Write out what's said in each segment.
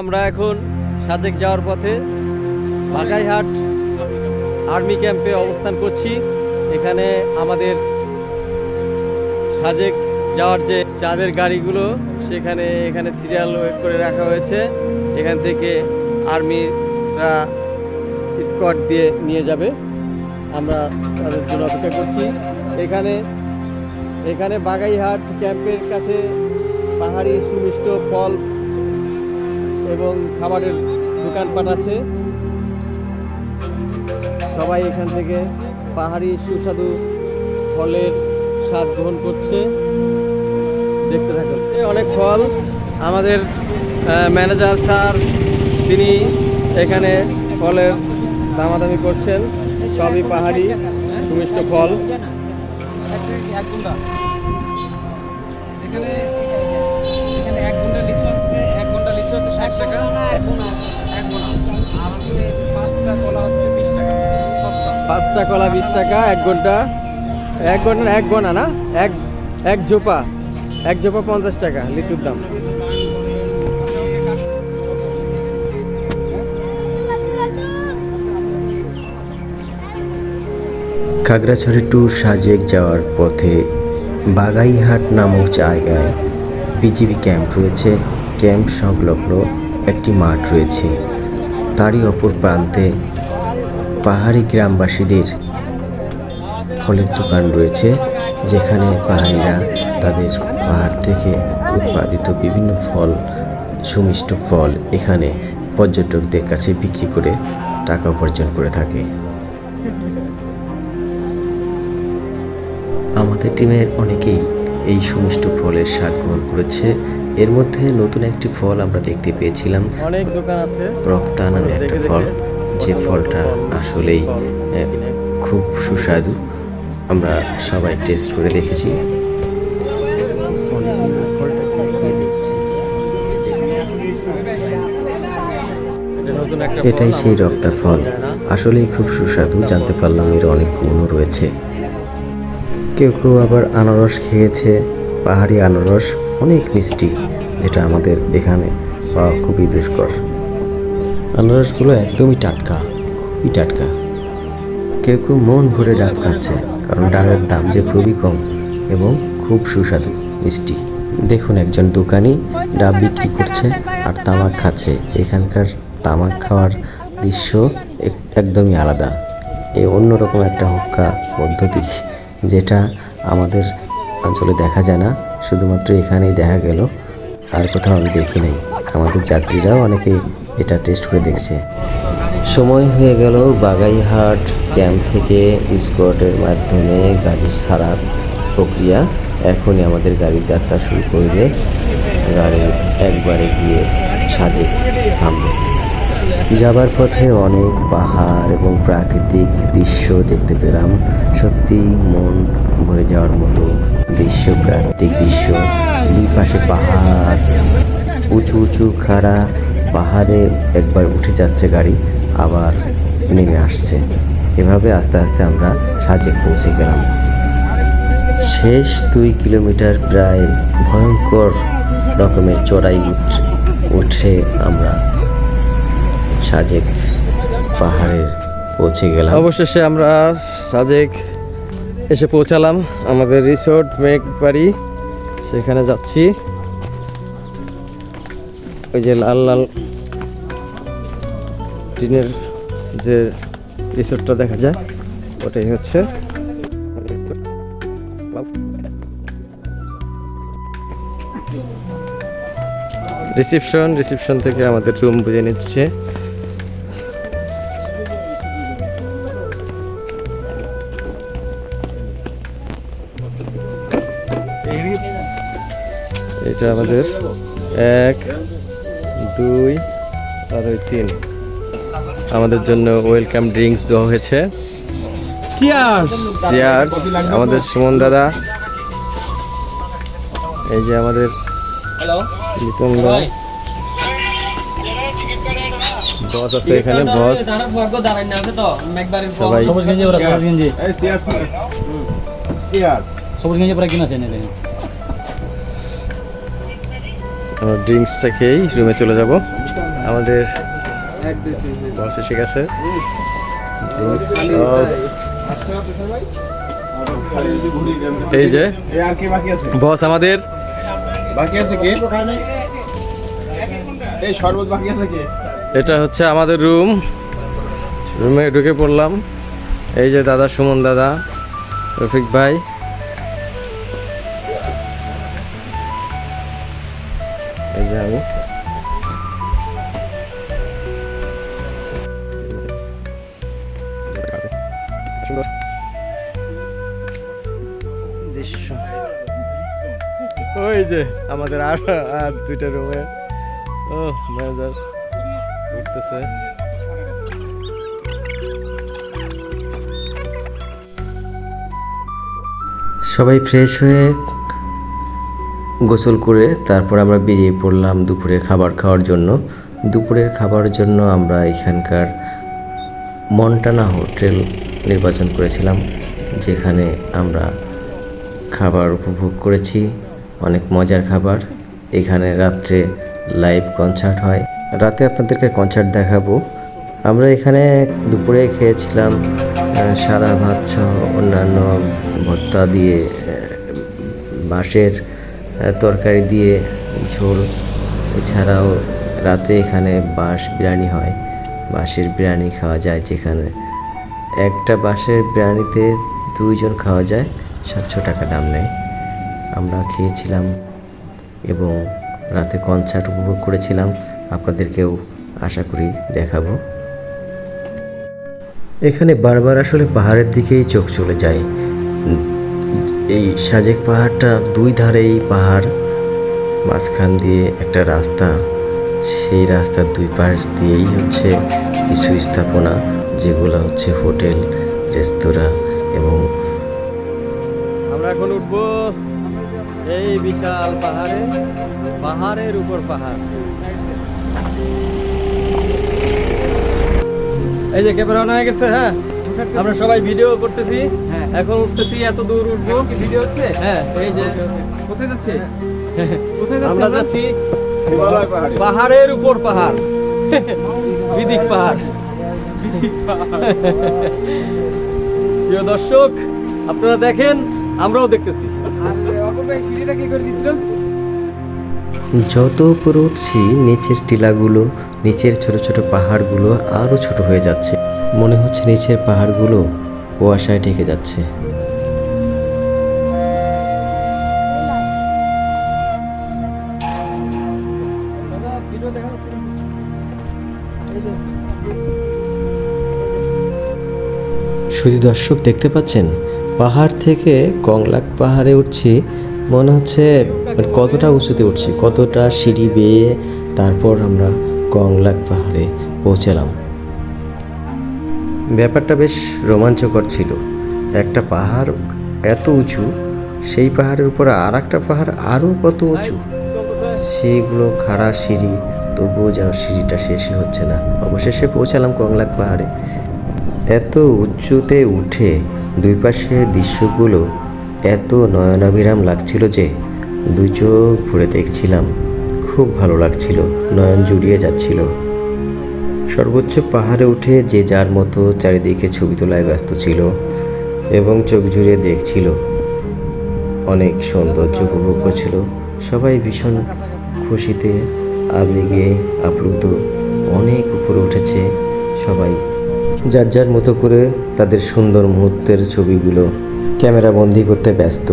আমরা এখন সাজেক যাওয়ার পথে বাগাইহাট আর্মি ক্যাম্পে অবস্থান করছি। এখানে আমাদের সাজেক যাওয়ার যে চাঁদের গাড়িগুলো এখানে সিরিয়াল করে রাখা হয়েছে। এখান থেকে আর্মিরা স্কোয়াড দিয়ে নিয়ে যাবে। আমরা তাদের জন্য অপেক্ষা করছি। এখানে বাগাইহাট ক্যাম্পের কাছে পাহাড়ি সুমিষ্ট ফল এবং খাবারের দোকানপাট আছে। সবাই এখান থেকে পাহাড়ি সুস্বাদু ফলের স্বাদ গ্রহণ করছে। দেখতে থাকুন। অনেক ফল, আমাদের ম্যানেজার স্যার তিনি এখানে ফলের দামাদামি করছেন। সবই পাহাড়ি সুমিষ্ট ফল। পাঁচটা কলা 20 টাকা, এক গোনা না, এক ঝোপা 50 টাকা লিচুর দাম। খাগড়াছড়ি টু সাজেক যাওয়ার পথে বাগাইহাট নামক জায়গায় বিজিবি ক্যাম্প রয়েছে। ক্যাম্প সংলগ্ন একটি মাঠ রয়েছে। তারই অপর প্রান্তে পাহাড়ি গ্রামবাসীদের ফলের দোকান রয়েছে, যেখানে পাহাড়িরা তাদের পাহাড় থেকে উৎপাদিত বিভিন্ন ফল, সুমিষ্ট ফল এখানে পর্যটকদের কাছে বিক্রি করে টাকা উপার্জন করে থাকে। আমাদের টিমের অনেকেই এই সুমিষ্ট ফলের স্বাদ গ্রহণ করেছে। এর মধ্যে নতুন একটি ফল আমরা দেখতে পেয়েছিলাম, অনেক দোকান আছে। রক্তা নামে একটা ফল, যে ফলটা আসলেই খুব সুস্বাদু। আমরা সবাই টেস্ট করে দেখেছি। এটাই সেই রক্তা ফল, আসলেই খুব সুস্বাদু। জানতে পারলাম এর অনেক গুণও রয়েছে। কেউ আবার আনারস খেয়েছে। পাহাড়ি আনারস অনেক মিষ্টি, যেটা আমাদের এখানে পাওয়া খুবই দুষ্কর। আনারসগুলো একদমই টাটকা, খুবই টাটকা। কেউ মন ভরে ডাব খাচ্ছে, কারণ ডাবের দাম যে খুবই কম এবং খুব সুস্বাদু মিষ্টি। দেখুন, একজন দোকানি ডাব বিক্রি করছে আর তামাক খাচ্ছে। এখানকার তামাক খাওয়ার দৃশ্য একদমই আলাদা। এই অন্যরকম একটা হুক্কা পদ্ধতি, যেটা আমাদের অঞ্চলে দেখা যায় না, শুধুমাত্র এখানেই দেখা গেল, আর কোথাও আমি দেখি নাই। আমাদের যাত্রীরাও অনেকে এটা টেস্ট করে দেখছে। সময় হয়ে গেল বাগাইহাট ক্যাম্প থেকে স্কোয়াডের মাধ্যমে গাড়ি ছাড়ার প্রক্রিয়া। এখনই আমাদের গাড়ির যাত্রা শুরু করবে। গাড়ি একবারে গিয়ে সাজেক থামবে। যাবার পথে অনেক পাহাড় এবং প্রাকৃতিক দৃশ্য দেখতে পেলাম। সত্যি মন ভরে যাওয়ার মতো দৃশ্য, প্রাকৃতিক দৃশ্য। দুই পাশে পাহাড়, উঁচু উঁচু খাড়া পাহাড়ে একবার উঠে যাচ্ছে গাড়ি, আবার নেমে আসছে। এভাবে আস্তে আস্তে আমরা সাজেক পৌঁছে গেলাম। শেষ 2 কিলোমিটার প্রায় ভয়ঙ্কর রকমের চড়াই উঠে আমরা সাজেক পাহাড়ের পৌঁছে গেলাম। অবশেষে আমরা সাজেক এসে পৌঁছালাম। আমাদের রিসোর্ট মেঘবাড়ি, সেখানে যাচ্ছি। ওই যে লাল লাল টিনের যে রিসোর্টটা দেখা যায়, ওটাই হচ্ছে রিসেপশন থেকে আমাদের রুম বুঝে নিচ্ছে। এটা আমাদের 1, 2 আর 3 আমাদের জন্য ওয়েলকাম ড্রিঙ্কস দেওয়া হয়েছে। চিয়ার্স। আমাদের সুমন দাদা, এই যে আমাদের লিটন দা, বস আছে এখানে, বস সবাই সবুজ গেঞ্জি পরা, সবুজ গেঞ্জি। সবুজ গেঞ্জি পরা কিনা চাই দেখেন। আমরা ড্রিঙ্কসটা খেয়েই রুমে চলে যাব। আমাদের বস এসে গেছে। ড্রিঙ্কস এই যে বস আমাদের বাকি আছে কি? এই শরবত বাকি আছে কি? এটা হচ্ছে আমাদের রুমে ঢুকে পড়লাম। এই যে দাদা, সুমন দাদা, রফিক ভাই, এই যে আমি। সুন্দর দৃশ্য। ওই যে আমাদের আর দুইটা রুমে ও ম্যানেজার উঠতেছে। সবাই ফ্রেশ হয়ে গোসল করে তারপর আমরা বেরিয়ে পড়লাম দুপুরের খাবার খাওয়ার জন্য। দুপুরের খাবার জন্য আমরা এখানকার মন্টানা হোটেল নির্বাচন করেছিলাম, যেখানে আমরা খাবার উপভোগ করেছি, অনেক মজার খাবার। এখানে রাত্রে লাইভ কনসার্ট হয়, রাতে আপনাদেরকে কনসার্ট দেখাবো। আমরা এখানে দুপুরে খেয়েছিলাম সাদা ভাত সহ অন্যান্য ভর্তা দিয়ে, বাঁশের তরকারি দিয়ে ঝোল। এছাড়াও রাতে এখানে বাঁশ বিরিয়ানি হয়, বাঁশের বিরিয়ানি খাওয়া যায়, যেখানে একটা বাঁশের বিরিয়ানিতে 2 জন খাওয়া যায়, 700 টাকা দাম নেয়। আমরা খেয়েছিলাম এবং রাতে কনসার্ট উপভোগ করেছিলাম, আপনাদেরকেও আশা করি দেখাবো। এখানে বারবার আসলে পাহাড়ের দিকেই চোখ চলে যায়। এই সাজেক পাহাড়টা 2 ধারেই পাহাড়, মাঝখান দিয়ে একটা রাস্তা, সেই রাস্তার 2 পাশ দিয়েই হচ্ছে কিছু স্থাপনা, যেগুলো হচ্ছে হোটেল, রেস্তোরাঁ। এবং আমরা এখন উঠবো এই বিশাল পাহাড়ের উপর পাহাড়। এই যে ক্যামেরা অন হয়ে গেছে। হ্যাঁ, আমরা সবাই ভিডিও করতেছি। এখন উঠতেছি, এত দূর উঠবো। ভিডিও হচ্ছে? হ্যাঁ, এই যে কোথায় যাচ্ছে? আমরা যাচ্ছি হিমালয় পাহাড়ে। পাহাড়ের উপর পাহাড়, বিদিক পাহাড়। প্রিয় দর্শক, আপনারা দেখেন, আমরাও দেখতেছি। আর অপর ভাই সিঁড়িটা কি করে দিছিল? যত উপরে উঠছি, নিচের টিলাগুলো, নিচের ছোট ছোট পাহাড়গুলো আরও ছোট হয়ে যাচ্ছে। মনে হচ্ছে নিচের পাহাড়গুলো কুয়াশায় ঢেকে যাচ্ছে। শুধু দর্শক দেখতে পাচ্ছেন, পাহাড় থেকে কংলাক পাহাড়ে উঠছি, মনে হচ্ছে কতটা উঁচুতে উঠছি, কতটা সিঁড়ি বেয়ে তারপর আমরা কংলাক পাহাড়ে পৌঁছালাম। ব্যাপারটা বেশ রোমাঞ্চকর ছিল। একটা পাহাড় এত উঁচু, সেই পাহাড়ের উপর আর একটা পাহাড় আরও কত উঁচু, সেইগুলো খাড়া সিঁড়ি, তবুও যেন সিঁড়িটা শেষই হচ্ছে না। অবশেষে পৌঁছালাম কংলাক পাহাড়ে। এত উঁচুতে উঠে 2 পাশের দৃশ্যগুলো এত নয়নাভিরাম লাগছিল যে 2 চোখ ভরে দেখছিলাম। খুব ভালো লাগছিল, নয়ন জুড়িয়ে যাচ্ছিল। সর্বোচ্চ পাহাড়ে উঠে যে যার মতো চারিদিকে ছবি তোলায় ব্যস্ত ছিল এবং চোখ জুড়িয়ে দেখছিল। অনেক সৌন্দর্য উপভোগ করছিল। সবাই ভীষণ খুশিতে, আবেগে আপ্লুত। অনেক উপরে উঠেছে, সবাই যার যার মতো করে তাদের সুন্দর মুহূর্তের ছবিগুলো ক্যামেরা বন্দি করতে ব্যস্ত।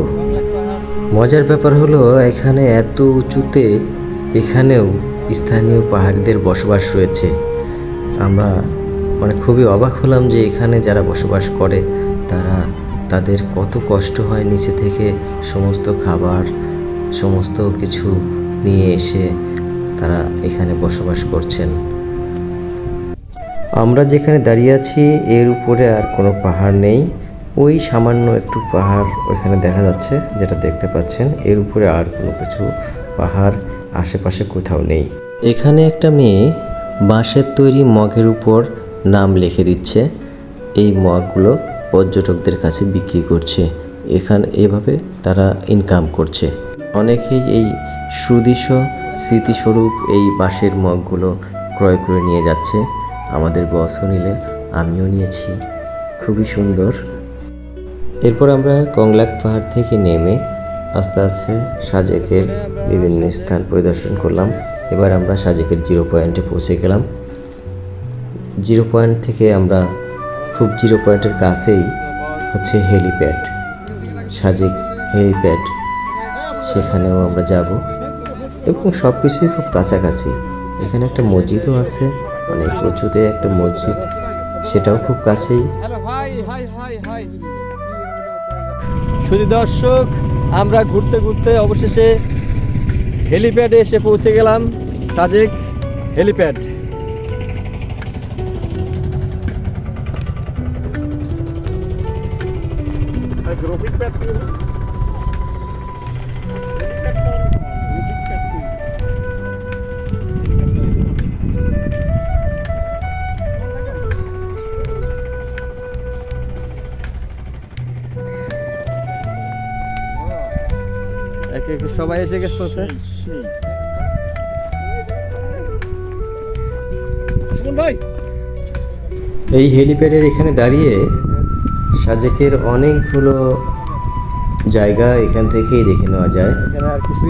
মজার ব্যাপার হলো, এখানে এত উঁচুতে এখানেও স্থানীয় পাহাড়িদের বসবাস রয়েছে। আমরা খুবই অবাক হলাম যে এখানে যারা বসবাস করে তাদের কত কষ্ট হয় নিচে থেকে সমস্ত খাবার, সমস্ত কিছু নিয়ে এসে তারা এখানে বসবাস করছেন। আমরা যেখানে দাঁড়িয়ে আছি এর উপরে আর কোনো পাহাড় নেই। ওই সামান্য একটু পাহাড় ওইখানে দেখা যাচ্ছে, যেটা দেখতে পাচ্ছেন। এর উপরে আর কোনো কিছু পাহাড় আশেপাশে কোথাও নেই। এখানে একটা মেয়ে বাঁশের তৈরি মগের উপর নাম লিখে দিচ্ছে। এই মগগুলো পর্যটকদের কাছে বিক্রি করছে। এভাবে তারা ইনকাম করছে। অনেকেই এই সুদৃশ্য স্মৃতিস্বরূপ এই বাঁশের মগগুলো ক্রয় করে নিয়ে যাচ্ছে। আমাদের বসও নিলে, আমিও নিয়েছি, খুবই সুন্দর। এরপর আমরা কংলাক পাহাড় থেকে নেমে আস্তে আস্তে সাজেকের বিভিন্ন স্থান পরিদর্শন করলাম। এবার আমরা সাজেকের জিরো পয়েন্টে পৌঁছে গেলাম। জিরো পয়েন্ট থেকে আমরা জিরো পয়েন্টের কাছেই হচ্ছে হেলিপ্যাড, সাজেক হেলিপ্যাড, সেখানেও আমরা যাব এবং সব কিছুই খুব কাছাকাছি। এখানে একটা মসজিদও আছে, অনেক উঁচুতে একটা মসজিদ, সেটাও খুব কাছেই। Hello hi high high high শুধু দর্শক, আমরা ঘুরতে ঘুরতে অবশেষে হেলিপ্যাডে এসে পৌঁছে গেলাম। সাজেক হেলিপ্যাড। একে একে সবাই এসে গেছে। এই হেলিপ্যাডের এখানে দাঁড়িয়ে সাজেকের অনেকগুলো জায়গা এখান থেকেই দেখে নেওয়া যায়।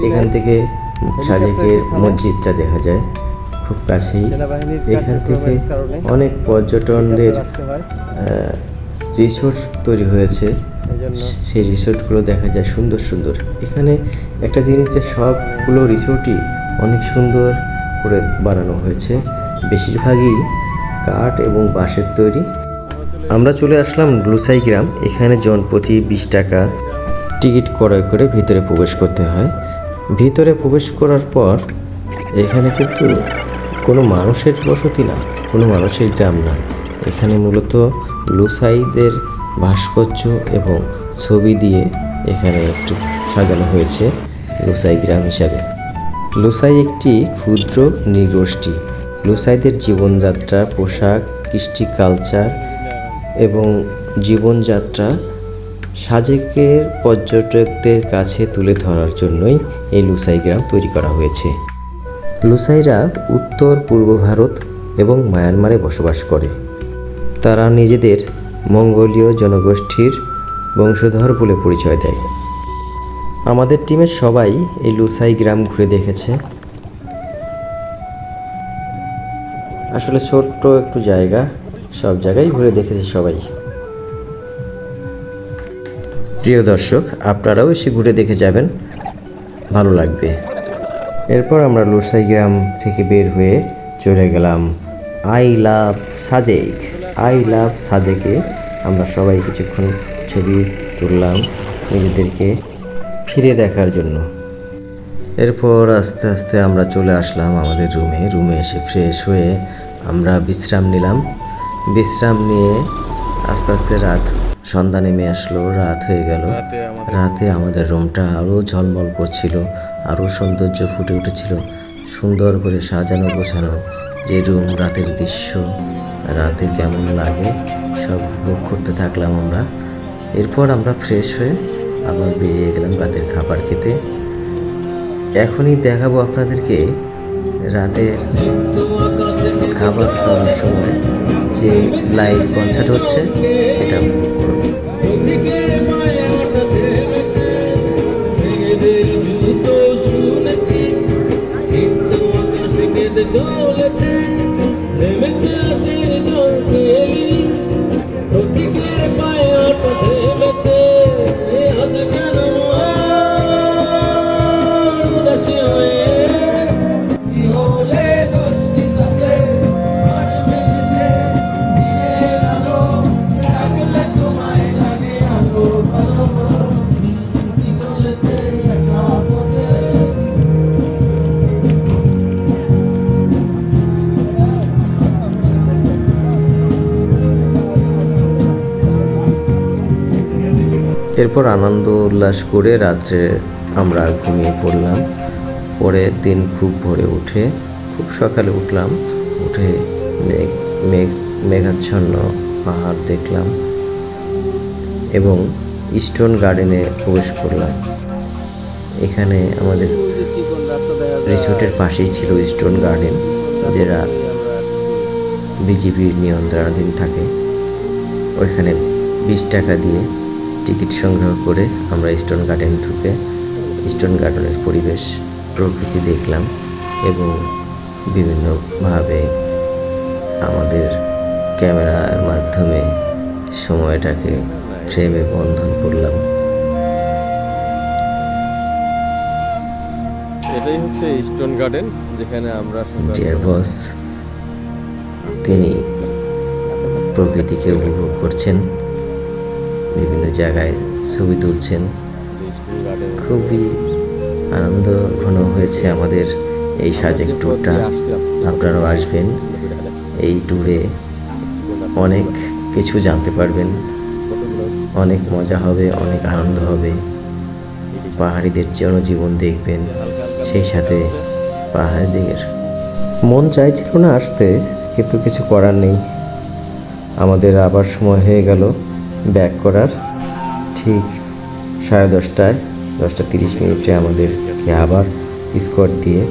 এখান থেকে সাজেকের মসজিদটা দেখা যায় খুব কাছেই। এখান থেকে অনেক পর্যটনদের রিসোর্ট তৈরি হয়েছে, সেই রিসোর্টগুলো দেখা যায় সুন্দর সুন্দর। এখানে একটা জিনিস যে সবগুলো রিসোর্টই অনেক সুন্দর করে বানানো হয়েছে, বেশিরভাগই কাঠ এবং বাঁশের তৈরি। আমরা চলে আসলাম লুসাই গ্রাম। এখানে জনপ্রতি 20 টাকা টিকিট ক্রয় করে ভিতরে প্রবেশ করতে হয়। ভিতরে প্রবেশ করার পর এখানে কিন্তু কোনো মানুষের বসতি না, কোনো মানুষের গ্রাম না। এখানে মূলত লুসাইদের ভাস্কর্য এবং ছবি দিয়ে এখানে একটু সাজানো হয়েছে লুসাই গ্রাম হিসাবে। লুসাই একটি ক্ষুদ্র নৃগোষ্ঠী। লুসাইদের জীবনযাত্রা, পোশাক, কৃষ্টি, কালচার এবং জীবনযাত্রা সাজেকের পর্যটকদের কাছে তুলে ধরার জন্যই এই লুসাই গ্রাম তৈরি করা হয়েছে। লুসাইরা উত্তর পূর্ব ভারত এবং মায়ানমারে বসবাস করে। তারা নিজেদের মঙ্গোলীয় জনগোষ্ঠীর বংশধর বলে পরিচয় দেয়। আমাদের টিমের সবাই এই লুসাই গ্রাম ঘুরে দেখেছে। আসলে ছোট্ট একটু জায়গা, সব জায়গায় ঘুরে দেখেছে সবাই। প্রিয় দর্শক, আপনারাও এসে ঘুরে দেখে যাবেন, ভালো লাগবে। এরপর আমরা লুসাই গ্রাম থেকে বের হয়ে চলে গেলাম I love Sajek. I love সাজেকে আমরা সবাই কিছুক্ষণ ছবি তুললাম নিজেদেরকে ফিরে দেখার জন্য। এরপর আস্তে আস্তে আমরা চলে আসলাম আমাদের রুমে এসে ফ্রেশ হয়ে আমরা বিশ্রাম নিলাম। বিশ্রাম নিয়ে আস্তে আস্তে সন্ধ্যা নেমে আসলো, রাত হয়ে গেল। রাতে আমাদের রুমটা আরও ঝলমল করছিল, আরও সৌন্দর্য ফুটে উঠেছিল। সুন্দর করে সাজানো গোছানো যে রুম, রাতের দৃশ্য, রাতে কেমন লাগে সব উপভোগ করতে থাকলাম আমরা। এরপর আমরা ফ্রেশ হয়ে আবার বেরিয়ে গেলাম রাতের খাবার খেতে। এখনই দেখাবো আপনাদেরকে রাতের খাবার খাওয়ার সময় যে লাইভ কনসার্ট হচ্ছে, সেটা উপভোগ করুন। এরপর আনন্দ উল্লাস করে রাত্রে আমরা ঘুমিয়ে পড়লাম। পরের দিন খুব ভোরে উঠে, খুব সকালে উঠলাম, উঠে উঠে মেঘাচ্ছন্ন পাহাড় দেখলাম এবং স্টোন গার্ডেনে প্রবেশ করলাম। এখানে আমাদের ওই যে চিকন রাস্তা দেখা যায়। রিসোর্টের পাশেই ছিল স্টোন গার্ডেন, যেটা বিজিবির নিয়ন্ত্রণাধীন থাকে। ওইখানে 20 টাকা দিয়ে টিকিট সংগ্রহ করে আমরা স্টোন গার্ডেন ঢুকে স্টোন গার্ডেনের পরিবেশ প্রকৃতি দেখলাম এবং বিভিন্নভাবে আমাদের ক্যামেরার মাধ্যমে সময়টাকে ফ্রেমে বন্ধন করলাম। এটাই হচ্ছে স্টোন গার্ডেন, যেখানে আমরা ডিয়ার বস তিনি প্রকৃতিকে উপভোগ করছেন, বিভিন্ন জায়গায় ছবি তুলছেন। স্টোন গার্ডেন খুবই আনন্দ ঘন হয়েছে আমাদের এই সাজেক ট্যুরটা। আপনারাও আসবেন, এই ট্যুরে অনেক কিছু জানতে পারবেন, অনেক মজা হবে, অনেক আনন্দ হবে। পাহাড়িদের জনজীবন দেখবেন, সেই সাথে পাহাড়িদের মন চাইছিল না আসতে, কিন্তু কিছু করার নেই। আমাদের আবার সময় হয়ে গেল ব্যাক করার। ঠিক 10:30টায় 10:30 আমাদেরকে আবার স্কট দিয়ে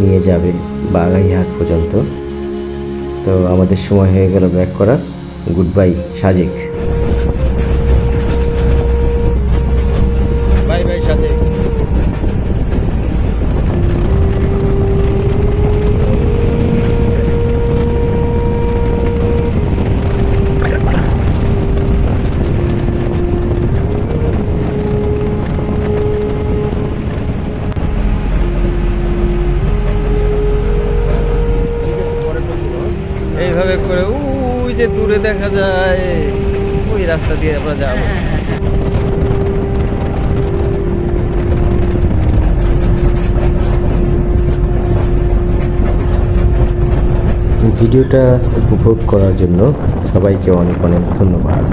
নিয়ে যাবে বাগাইহাট পর্যন্ত। তো আমাদের সময় হয়ে গেল ব্যাক করার। Good bye Sajek. Bye bye সাথে। এইভাবে করে ওই যে দূরে দেখা যায়, ওই রাস্তা দিয়ে আমরা যাবো। ভিডিওটা উপভোগ করার জন্য সবাইকে অনেক অনেক ধন্যবাদ।